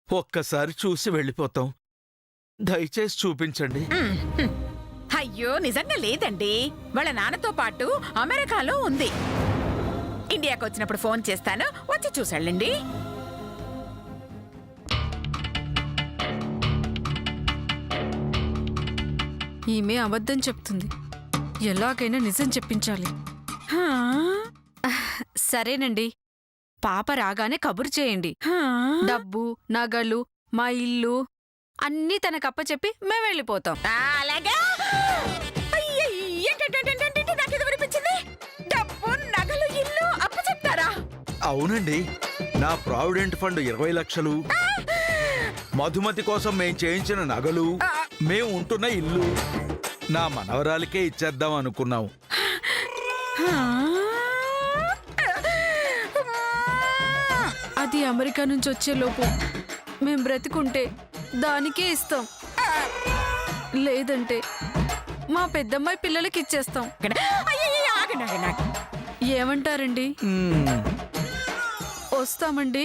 ఒక్కసారి చూసి వెళ్ళిపోతాం. దయచేసి చూపించండి. అయ్యో నిజంగా లేదండి. వాళ్ళ నాన్నతో పాటు అమెరికాలో ఉంది. ఇండియాకి వచ్చినప్పుడు ఫోన్ చేస్తాను, వచ్చి చూసాళ్ళండి. ఈమె అబద్ధం చెప్తుంది. ఎలాగైనా నిజం చెప్పించాలి. సరేనండి, పాప రాగానే కబురు చేయండి. డబ్బు, నగలు, మా ఇల్లు అన్నీ తనకప్పచెప్పి మేం వెళ్ళిపోతాం. అలాగా? నాకేదో వినిపించింది. డబ్బు, నగలు, ఇల్లు అప్పు చెప్తారా? అవునండి, నా ప్రావిడెంట్ ఫండ్ 20 లక్షలు, మధుమతి కోసం మేం చేయించిన నగలు, మేం ఉంటున్న ఇల్లు నా మనవరాలికే ఇచ్చేద్దాం అనుకున్నాం. అది అమెరికా నుంచి వచ్చేలోపు మేం బ్రతికుంటే దానికే ఇస్తాం. లేదంటే మా పెద్దమ్మాయి పిల్లలకి ఇచ్చేస్తాం. ఏమంటారండి? వస్తామండి.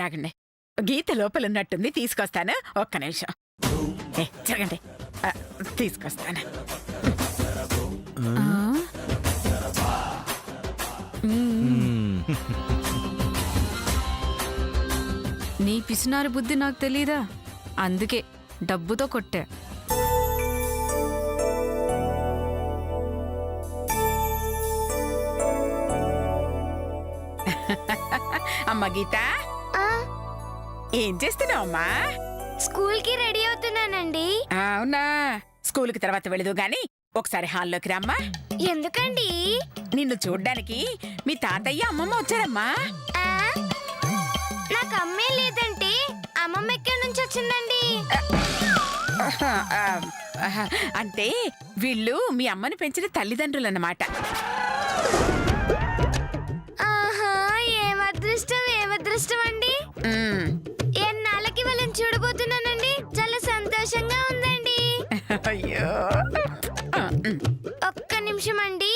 ఆగండి. గీత లోపలున్నట్టుంది, తీసుకొస్తాను. ఒక్క నిమిషం జరగండి, తీసుకొస్తాను. నీ పిసినారి బుద్ధి నాకు తెలీదా? అందుకే డబ్బుతో కొట్టా. అమ్మ గీత, ఏం చేస్తున్నావు అమ్మా? స్కూల్ కి రెడీ అవుతున్నానండి. అవునా, స్కూల్ కి తర్వాత వెళ్ళదు గాని ఒకసారి హాల్లోకి రామ్మా. ఎందుకండి? నిన్ను చూడ్డానికి మీ తాతయ్య అమ్మమ్మ వచ్చారమ్మా. నాకు అమ్మే లేదంటే అమ్మమ్మ ఎక్కడి నుంచి వచ్చిందండి? అంటే వీళ్ళు మీ అమ్మని పెంచిన తల్లిదండ్రులు అన్నమాట. ఆహా, ఏమదృష్టం అండి. ఎన్నాళ్ళకి వాళ్ళని చూడబోతున్నానండి. చాలా సంతోషంగా ఉందండి. అయ్యో, ఒక్క నిమిషం అండి.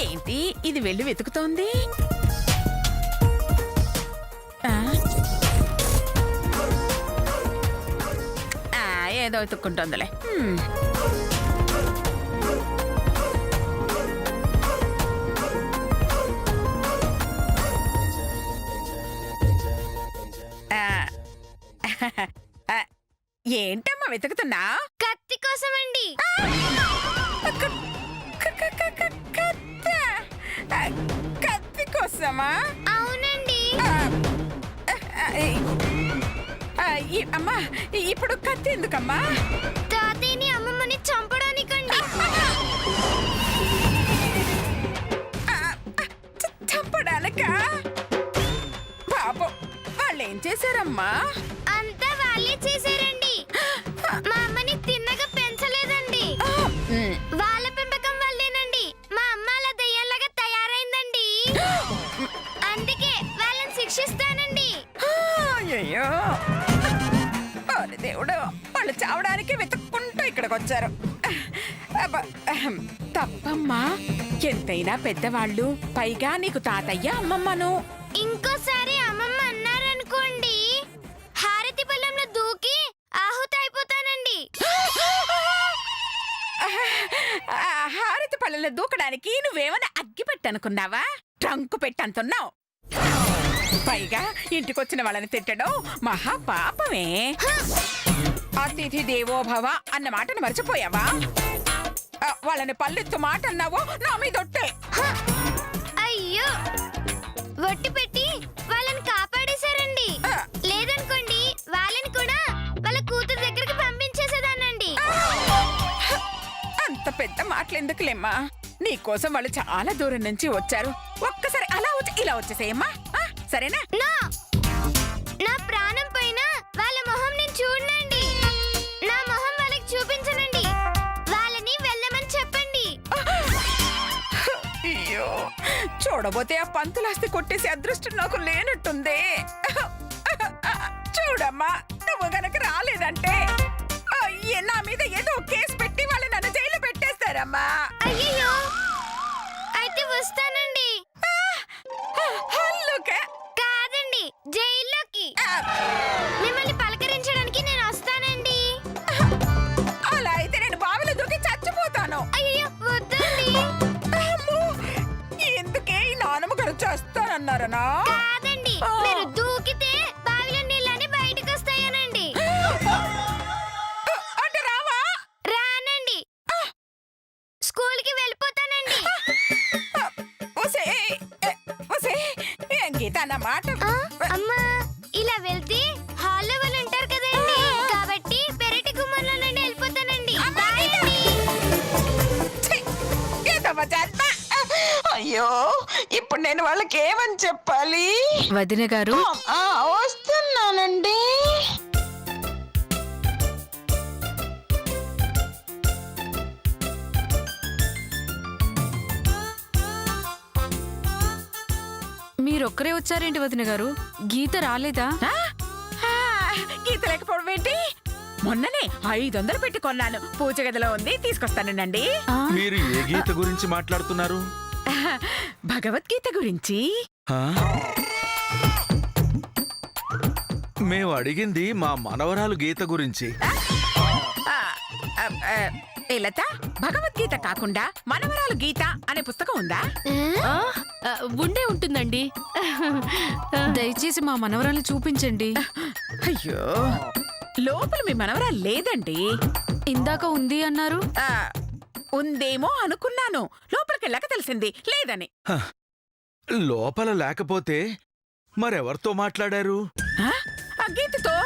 ఏంటి ఇది వెళ్ళి వెతుకుతోంది? ఏదో వెతుక్కుంటోందిలే. ఏంటమ్మా వెతుకుతున్నా? కత్తి కోసం అండి. కత్తి కోసమా? అవునండి. అమ్మా, ఇప్పుడు కత్తి ఎందుకమ్మా? తాతయ్యని అమ్మమ్మని చంపడానికండి. చంపడానికా? పాపం, వాళ్ళు ఏం చేశారమ్మా? అంతా వాళ్ళే చేశారండి. మా అమ్మని తిన్నగా పెంచలేదండి. వాళ్ళ పెంపకం వల్లేనండి మా అమ్మ అలా దయ్యాలాగా తయారైందండి. అందుకే వాళ్ళని శిక్షిస్తానండి. అయ్యో, దేవుడు, వాళ్ళు చావడానికి వెతుక్కుంటూ ఇక్కడికి వచ్చారు. తప్పమ్మా, ఎంతైనా పెద్దవాళ్ళు, పైగా నీకు తాతయ్య అమ్మమ్మను. ఇంకోసారి అమ్మమ్మ అన్నారనుకోండి, హారతి పొలంలో దూకి ఆహుతి అయిపోతానండి. హారతి పళ్ళలో దూకడానికి నువ్వేమైనా అగ్గి పెట్టనుకున్నావా? ట్రంకు పెట్టంతున్నావు. పైగా ఇంటికొచ్చిన వాళ్ళని తిట్టడం మహా పాపమే. అతిథి దేవోభవ అన్న మాటను మర్చిపోయావా? వాళ్ళని పల్లెత్తు మాట అన్నావో నా మీదొట్టే. అయ్యో, వట్టి పెట్టి వాళ్ళని కాపాడేశారండి. లేదనుకోండి వాళ్ళని కూడా వాళ్ళ కూతురు దగ్గరికి పంపించేసేదానండి. అంత పెద్ద మాటలెందుకులేమ్మా, నీకోసం వాళ్ళు చాలా దూరం నుంచి వచ్చారు. ఒక్కసారి అలా వచ్చి ఇలా వచ్చేసేయమ్మా, సరేనా? నా ప్రాణం పైన వాళ్ళ మొహం నేను చూడనండి. నా మొహం వాళ్ళకి చూపించనండి. వాళ్ళని వెళ్ళమని చెప్పండి. అయ్యో, చూడబోతే ఆ పంతులాస్తి కొట్టేసి అదృష్టం నాకు లేనట్టుంది. చూడమ్మా, నువ్వు గనక రాలేదంటే నా మీద ఏదో కేసు పెట్టి వాళ్ళు నన్ను జైలు పెట్టేస్తారమ్మా. అయ్యో, అయితే వస్తానండి. హల్లుక. కాదండి, జైల్లోకి. మిమ్మల్ని పలకరించడానికి నేను వస్తానండి. అలా అయితే నేను బావిలో దూకి చచ్చిపోతాను. అయ్యో వద్దండి. అమ్మో, ఎందుకే ఈ నానమ్మ గారు చేస్తానన్నారనా? కాదండి, మీరు దూకితే బావిలో నీళ్ళని బయటకు వస్తాయనండి. అంటే రావా? రానండి, స్కూల్కి వెళ్ళిపోతానండి. ఒసే, ఒసే, ఏం గీత అన్నమాట? అమ్మా, ఇలా వెళ్తే హాల్లో వాళ్ళు ఉంటారు కదండి, కాబట్టి పెరటి గుమ్మంలో నుండి వెళ్ళిపోతానండి. బాయ్ అండి. ఛీ, గీతమ్మ జన్మ. అయ్యో, ఇప్పుడు నేను వాళ్ళకి ఏమని చెప్పాలి? వదిన గారు వస్తున్నానండి. మీరొక్కరే వచ్చారేంటి వదిన గారు? గీత రాలేదా? గీత లేకపోవడం ఏంటి? మొన్ననే 500 పెట్టి కొన్నాను. పూజ గదిలో ఉంది, తీసుకొస్తానండి. ఆ, మీరు ఏ గీత గురించి మాట్లాడుతున్నారు? భగవద్గీత గురించి. ఆ? మేము అడిగింది మా మనవరాలు గీత గురించి. ఆ, ఆ, ఆ, ఏ లత, భగవద్గీత కాకుండా మనవరాలు గీత అనే పుస్తకం ఉందా? ఉండే ఉంటుందండి. దయచేసి మా మనవరాలు చూపించండి. అయ్యో, లోపల మీ మనవరాలు లేదండి. ఇందాక ఉంది అన్నారు. ఆ, ఉందేమో అనుకున్నాను, లోపలికెళ్ళాక తెలిసింది లేదని. హ, లోపల లేకపోతే మరెవరితో మాట్లాడారు? ఆ, ఆ గీతతో.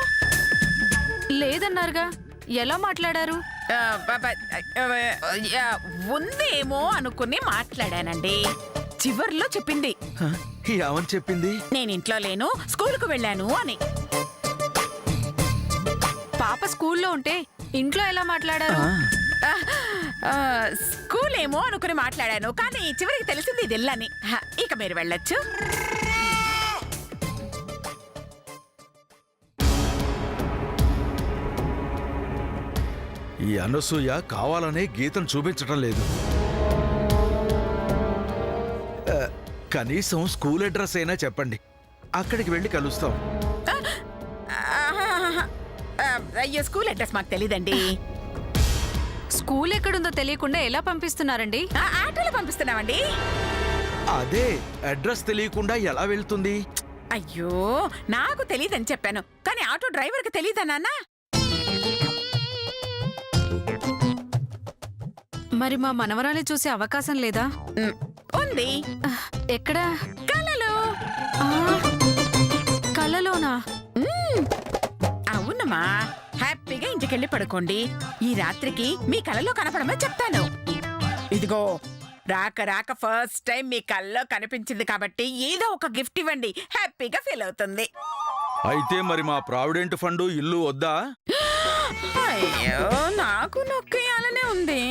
లేదన్నారుగా, ఎలా మాట్లాడారు? ఆ, ఉందేమో అనుకుని మాట్లాడానండి. చివర్లో చెప్పింది హ, ఏమని చెప్పింది? నేను ఇంట్లో లేను, స్కూలుకు వెళ్ళాను అని. పాప స్కూల్లో ఉంటే ఇంట్లో ఎలా మాట్లాడారు? ఆ, స్కూల్ ఏమో అనుకుని మాట్లాడాను, కానీ చివరికి తెలిసింది ఇది ఇల్లని. ఇక మీరు వెళ్ళొచ్చు. ఈ అనసూయ కావాలనే గీతను చూపించటం లేదు. ఆ, కనీసం స్కూల్ అడ్రస్ అయినా చెప్పండి, అక్కడికి వెళ్ళి కలుస్తాం. అయ్యో, స్కూల్ అడ్రస్ మాకు తెలీదండి. స్కూల్ ఎక్కడుందో తెలియకుండా ఎలా పంపిస్తున్నారండి? ఆటోలో పంపిస్తున్నామండి. అదే అడ్రస్ తెలియకుండా ఎలా వెళ్తుంది? అయ్యో, నాకు తెలీదని చెప్పాను, కానీ ఆటో డ్రైవర్కి తెలీదా నాన్న? మరి మా మనవరాలు చూసే అవకాశం లేదా? ఉంది, ఎక్కడా? కలలో. ఆ, కలలోనా? అవునమ్మా, హ్యాపీగా ఇంటికెళ్ళి పడుకోండి. ఈ రాత్రికి మీ కలలో కనపడమని చెప్తాను. ఇదిగో, రాక రాక ఫస్ట్ టైం మీ కల్లో కనిపించింది కాబట్టి ఏదో ఒక గిఫ్ట్ ఇవ్వండి, హ్యాపీగా ఫీల్ అవుతుంది. అయితే మరి మా ప్రావిడెంట్ ఫండ్ ఇల్లు వద్దా? అయ్యో, నాకు నొక్కేయాలనే ఉంది.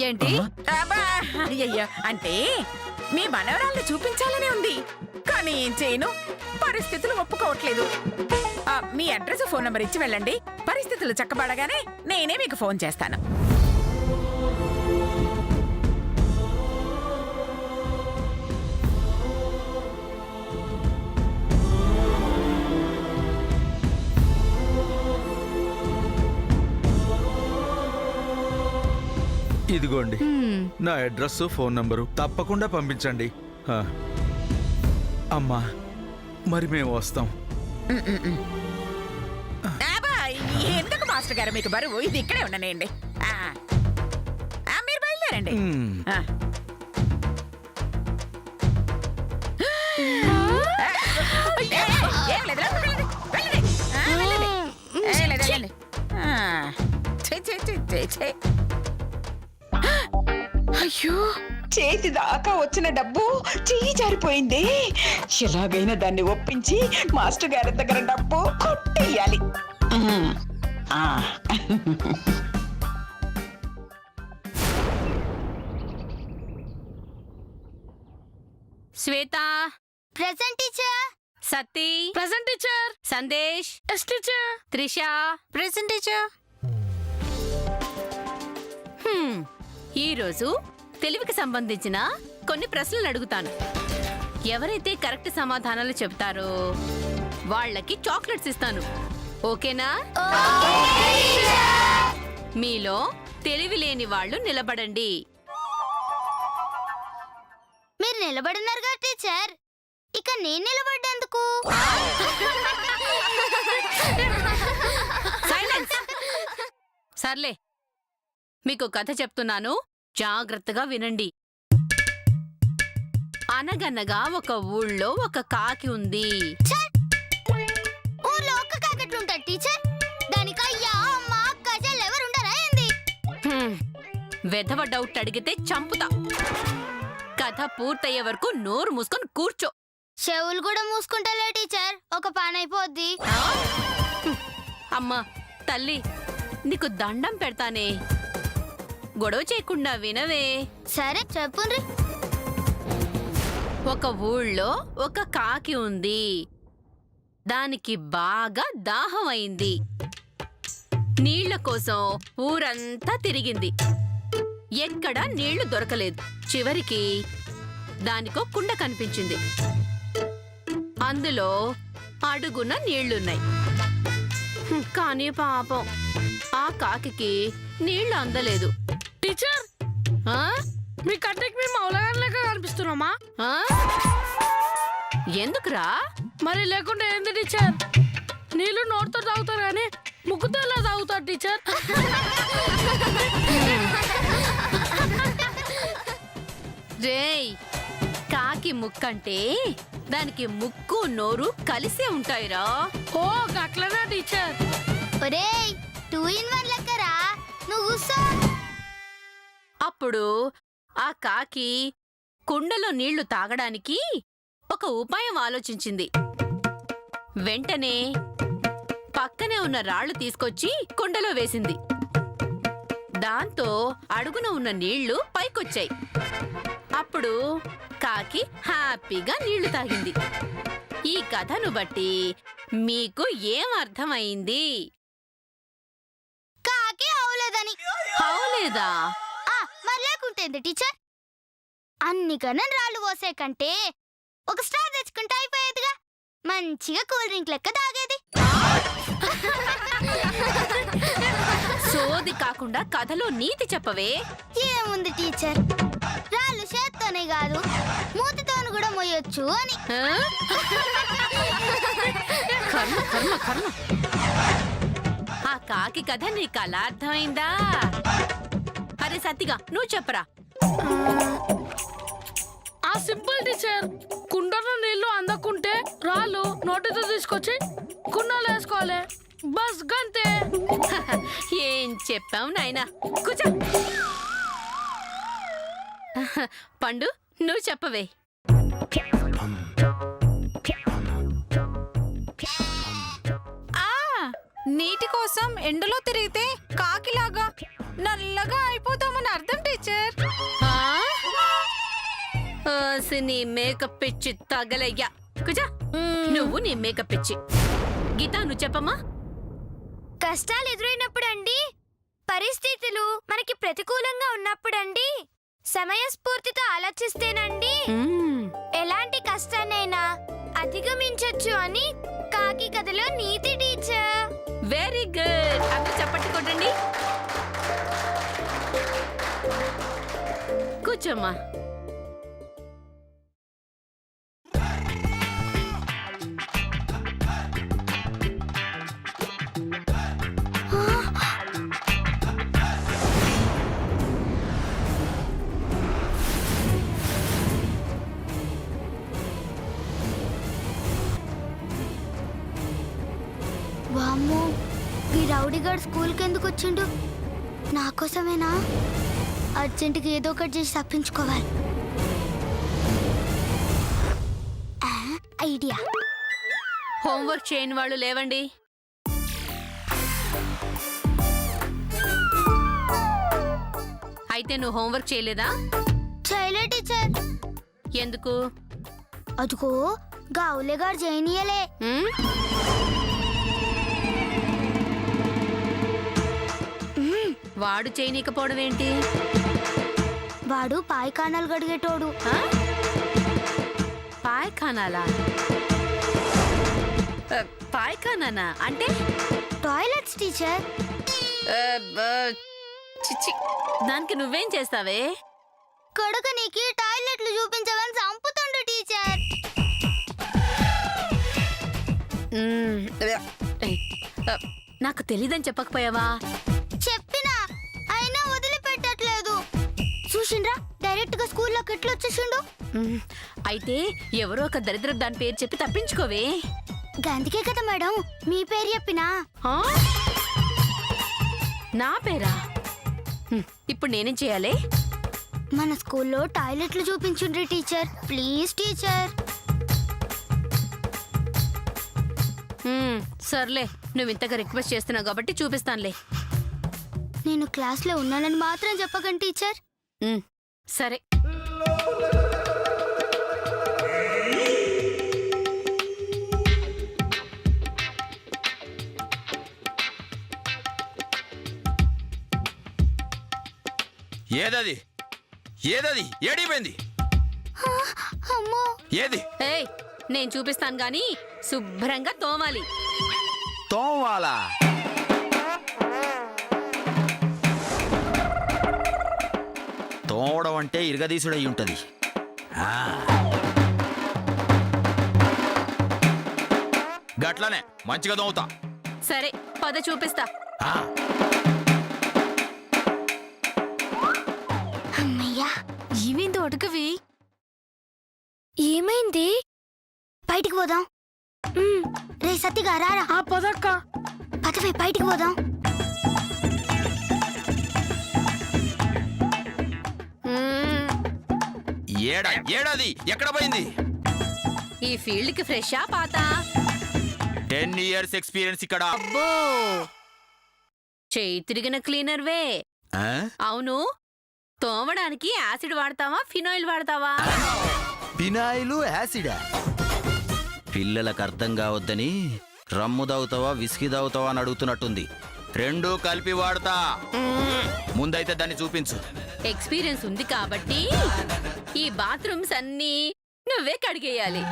ఏంటి? అబ్బా, అయ్యయ్యో, అంటే మీ మనవరాల్ని చూపించాలనే ఉంది, కానీ ఏం చేయను, పరిస్థితులు ఒప్పుకోవట్లేదు. మీ అడ్రస్, ఫోన్ నంబర్ ఇచ్చి వెళ్ళండి. పరిస్థితులు చక్కబడగానే నేనే మీకు ఫోన్ చేస్తాను. ఇదిగోండి నా అడ్రస్, ఫోన్ నంబరు, తప్పకుండా పంపించండి. ఆ. అమ్మా, మరి మేము వస్తాం. అబ్బా, ఎందుకు మాస్టర్ గారు మీకు బరువు? ఇది ఇక్కడే ఉండనండి. మీరు బయలుదేరండి. మ్మ్. ఆ. ఏం లేదు, వెళ్ళండి, వెళ్ళండి. వెళ్ళండి. లేదు, వెళ్ళండి. ఛీ, ఛీ, ఛీ, ఛీ, ఛీ. అయ్యో, చేతి దాకా వచ్చిన డబ్బు చెయ్యి జారిపోయింది. ఎలాగైనా దాన్ని ఒప్పించి మాస్టర్ గారి దగ్గర డబ్బు కొట్టేయాలి. Shweta, present teacher. Satti, present teacher. Sandesh, yes teacher. Trisha, present teacher. ఈ రోజు తెలుగుకి సంబంధించిన కొన్ని ప్రశ్నలు అడుగుతాను. ఎవరైతే కరెక్ట్ సమాధానాలు చెప్తారో వాళ్ళకి చాక్లెట్స్ ఇస్తాను. ఓకేనా? మీలో తెలివి లేని వాళ్ళు నిలబడండి. మీరు నిలబడినారుగా టీచర్, ఇక నేను నిలబడ్డందుకు. సైలెన్స్. సర్లే, మీకు కథ చెప్తున్నాను, జాగ్రత్తగా వినండి. అనగనగా ఒక ఊళ్ళో ఒక కాకి ఉంది. ఊర్లో ఒక్క కాకెట్ ఉంటాడు టీచర్, దానికి అయ్యా అమ్మ అక్క చెల్లి ఎవరు ఉండరా ఏంది? వెధవ డౌట్ అడిగితే చంపుతా. కథ పూర్తయ్యే వరకు నోరు మూసుకొని కూర్చో. చెవులు కూడా మూసుకుంటాలే టీచర్, ఒక పని అయిపోద్ది. అమ్మా తల్లి, నీకు దండం పెడతానే, గొడవ చేయకుండా వినవే. సరే చెప్పుండ్రి. ఒక ఊళ్ళో ఒక కాకి ఉంది. దానికి బాగా దాహం అయింది. నీళ్ల కోసం ఊరంతా తిరిగింది. ఎక్కడా నీళ్లు దొరకలేదు. చివరికి దానికో కుండ కనిపించింది. అందులో అడుగున నీళ్లున్నాయి. కానీ పాపం ఆ కాకికి నీళ్లు అందలేదు. టీచర్, ఆ? మీ కట్టెకి మేము అవలగానే కనిపిస్తున్నామా? ఆ? ఎందుకురా? మరి లేకుండా ఏంది టీచర్? నీళ్లు నోటితో తాగుతారు కానీ ముక్కుతో ఎలా తాగుతారు టీచర్? రేయ్, కాకి ముక్కంటే దానికి ముక్కు నోరు కలిసే ఉంటాయిరా. ఓ గట్లనా టీచర్? ఒరేయ్ 2 in 1 లెక్కరా, నువ్వు కూసో. అప్పుడు ఆ కాకి కుండలో నీళ్లు తాగడానికి ఒక ఉపాయం ఆలోచించింది. వెంటనే పక్కనే ఉన్న రాళ్లు తీసుకొచ్చి కుండలో వేసింది. దాంతో అడుగున ఉన్న నీళ్లు పైకొచ్చాయి. అప్పుడు కాకి హ్యాపీగా నీళ్లు తాగింది. ఈ కథను బట్టి మీకు ఏం అర్థమైంది? కాకి అవులేదని. అవులేదా? మరి లేకుంటేంది టీచర్? అన్ని గణం రాళ్ళు పోసే కంటే ఒక స్టార్ తెచ్చుకుంటే అయిపోయేదిగా, మంచిగా కూల్ డ్రింక్ లెక్క తాగేది. సోది కాకుండా కథలో నీతి చెప్పవే. ఏముంది టీచర్, రాళ్ళు చేత్తోనే కాదు మూతితోను కూడా మోయొచ్చు అని. ఆ? కర్మ కర్మ కర్మ. ఆ కాకి కథ నీకు అలా అర్థమైందా? అరే సత్తిగా నువ్వు చెప్పరా. ఆ సింపుల్ టీచర్, కుండలో నీళ్లు అందకుంటే రాళ్ళు నోటితో తీసుకొచ్చి కుండలో వేసుకోవాలి, బస్ గంతే. ఏం చెప్పావు నాయనా, కూర్చో. పండు నువ్వు చెప్పవే. నీటి కోసం ఎండలో తిరిగితే కాకిలాగా నల్లగా అయిపోతామని అర్థం టీచర్. ఆ? నీ మేకప్ పిచ్చి తగలయ్యా. కూర్చో. నువ్వు నీ మేకప్ పిచ్చి. గీతా నువ్వు చెప్పమ్మా. కష్టాలు ఎదురైనప్పుడు అండి, పరిస్థితులు మనకి ప్రతికూలంగా ఉన్నప్పుడండి, సమయస్ఫూర్తితో ఆలోచిస్తేనండి ఎలాంటి కష్టాన్నైనా అధిగమించొచ్చు అని కాకి కథలో నీతి టీచర్. Very good. అందరూ చప్పట్లు కొట్టండి. కూర్చోమ్మా. వామ్మో, ఈ రౌడీగాడు స్కూల్కి ఎందుకు వచ్చిండు? నా కోసమేనా? అర్జెంటుగా ఏదో ఒకటి చేసి తప్పించుకోవాలి. ఐడియా. హోంవర్క్ చేయని వాళ్ళు లేవండి. అయితే నువ్వు హోంవర్క్ చేయలేదా? చేయలే టీచర్. ఎందుకు? అదిగో గావులేగాడు చేయనీయలే. ఉమ్? వాడు చేయనీకపోవడం ఏంటి? వాడు పాయికానాలు గడిగేటోడు. ఆ? పాయఖానాలా? పాయఖానానా అంటే? Toilets teacher. చిచ్చి, దానికి నువ్వేం చేస్తావే? కొడుకునికి టాయిలెట్లు చూపించమని చంపుతుండు టీచర్. ఏయ్, నాకు తెలీదని చెప్పకపోయావా? చెప్పినా అయినా వదిలిపెట్టట్లేదు. చూసిండ్రా డైరెక్ట్ గా స్కూల్లోకి ఎట్లా వచ్చేసిండు. అయితే ఎవరో ఒక దరిద్రం దాని పేరు చెప్పి తప్పించుకోవే. అందుకే కదా మేడం మీ పేరు చెప్పినా. ఆ? నా పేరా? ఇప్పుడు నేనేం చేయాలి? మన స్కూల్లో టాయిలెట్లు చూపించుండ్రి టీచర్, ప్లీజ్ టీచర్. సర్లే, నువ్వు ఇంతగా రిక్వెస్ట్ చేస్తున్నావు కాబట్టి చూపిస్తానులే. నేను క్లాస్లో ఉన్నానని మాత్రం చెప్పకండి టీచర్. సరే. ఏదది ఏదది ఏడిపోయింది అమ్మో, ఏది ఏయ్, నేను చూపిస్తాను గాని శుభ్రంగా తోమాలి. తోవాలా? తోవడం అంటే ఇరగదీసుడై ఉంటది. గట్లనే మంచిగా తోముతా. సరే, పద చూపిస్తా. అమ్మయ్యా. ఏమైందో అడగవి. ఏమైంది? బయటికి పోదాం. రే సత్తిగా రారా. ఆ పదక్క. పదవి బయటికి పోదాం. ఏడాది ఎక్కడ పోయింది? ఈ ఫీల్డ్ కి ఫ్రెషా పాతా? 10 years ఎక్స్పీరియన్స్ ఇక్కడ. అబ్బో, చేయి తిరిగిన క్లీనర్ వే. ఆ? అవును, తోమడానికి యాసిడ్ వాడతావా ఫినాయిల్ వాడతావా? ఫినాయిలు యాసిడా? పిల్లలకు అర్థం కావద్దని రమ్ము దావుతావా విస్కీ దావుతావా అని అడుగుతున్నట్టుంది. రెండూ కలిపి వాడతా. ముందైతే దాన్ని చూపించు. ఎక్స్పీరియన్స్ ఉంది కాబట్టి ఈ బాత్రూమ్స్ అన్నీ నువ్వే కడిగేయాలి.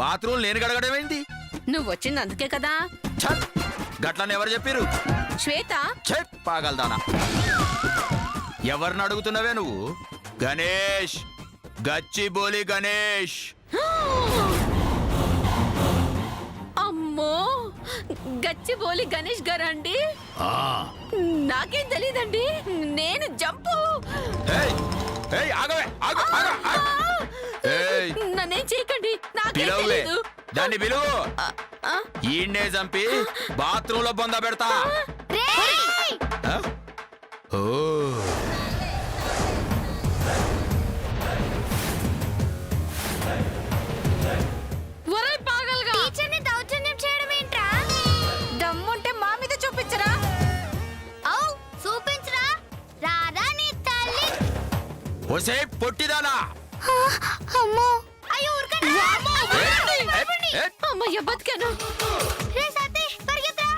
బాత్రూమ్ నేను గడగడం ఏంటి? నువ్వు వచ్చింది అందుకే కదా. ఛల్! గట్లని ఎవరు చెప్పిరు? శ్వేత, చెప్ పాగలదానా. ఎవరిని అడుగుతున్నావే నువ్వు? గణేష్, గచ్చిబోలి గణేష్. అమ్మో, గచ్చిబోలి గణేష్ గారండి? నాకేం తెలీదండి, నేను జంపు. ఏయ్, ఏయ్, ఆగవే, ఆగు, ఆగు, ఆగు. ఏయ్, నన్నేం చేయకండి, నాకేం పిలవలే. తెలీదు. దాన్ని పిలువు. ఈయన్నే చంపి బాత్రూంలో బొంద పెడతా. ఆ? ఓ, ఒరేయ్ పాగల్గా. టీచర్ని దౌర్జన్యం చేయడం ఏంట్రా? దమ్ముంటే మా మీద చూపించరా. ఔ చూపించరా. రారా నీ తల్లి. ఒసే పొట్టిదానా. అమ్మో, అయ్యో ఊరుకోండి. అమ్మయ్య, బతికాను. రే సతీ పరిగెత్తరా.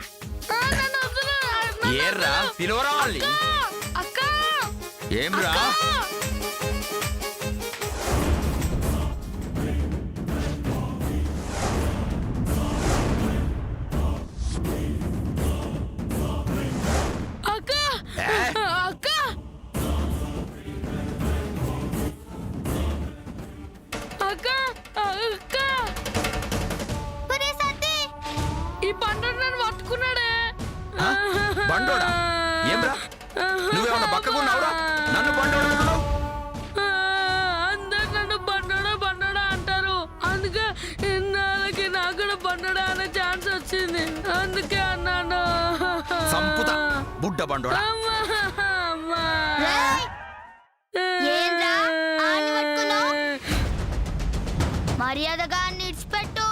నన్ను వదిలేయ్. ఏర్రా పిలువరా వాళ్ళని. అక్క. ఏమ్రా? అక్క. అక్క. అక్క. అక్క. ఒరే సతీ. ఈ పండు నన్ను పట్టుకున్నాడే. ఆ? బండోడా? ఏమ్రా? నువ్వేమన్నా బక్కగున్నావురా? నన్ను బండోడు అంటున్నావు? అందరు నన్ను బండోడా అంటారు. అందుకే ఇన్నాళ్ళకి నాకు కూడా బండోడా అనే ఛాన్స్ వచ్చింది. అందుకే అన్నాను. సంపుతా బుడ్డ బండోడా. అమ్మా. రేయ్, ఏంట్రా ఆని పట్టుకున్నావ్? మర్యాదగా నిడిచిపెట్టు.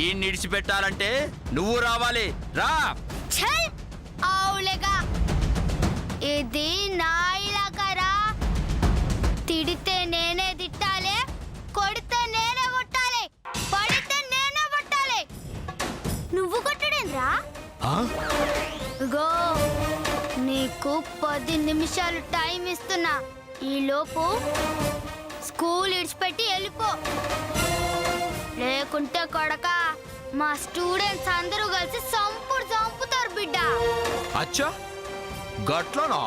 ఈ నిడిచిపెట్టాలంటే నువ్వు రావాలి. రా. ఛల్ ఆవులేగా. ఇది నా ఇలాకారా. తిడితే నేనే తిట్టాలి, కొడితే నేనే కొట్టాలి, పడితే నేనే కొట్టాలి. నువ్వు కొట్టడేంద్రా? ఆ? గో నీ నీకు 10 నిమిషాలు టైం ఇస్తున్నా. ఈ లోపు స్కూల్ ఇడిచిపెట్టి వెళ్ళిపో, లేకుంటే కొడక మా స్టూడెంట్స్ అందరూ కలిసి చంపుతారు బిడ్డ. అచ్చా గట్లనా?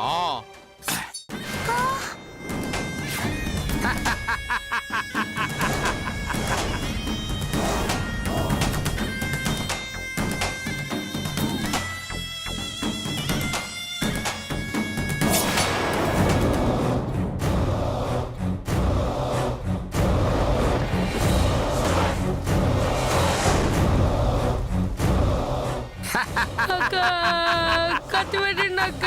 అక్క కత్తి పెట్టిండి అక్క.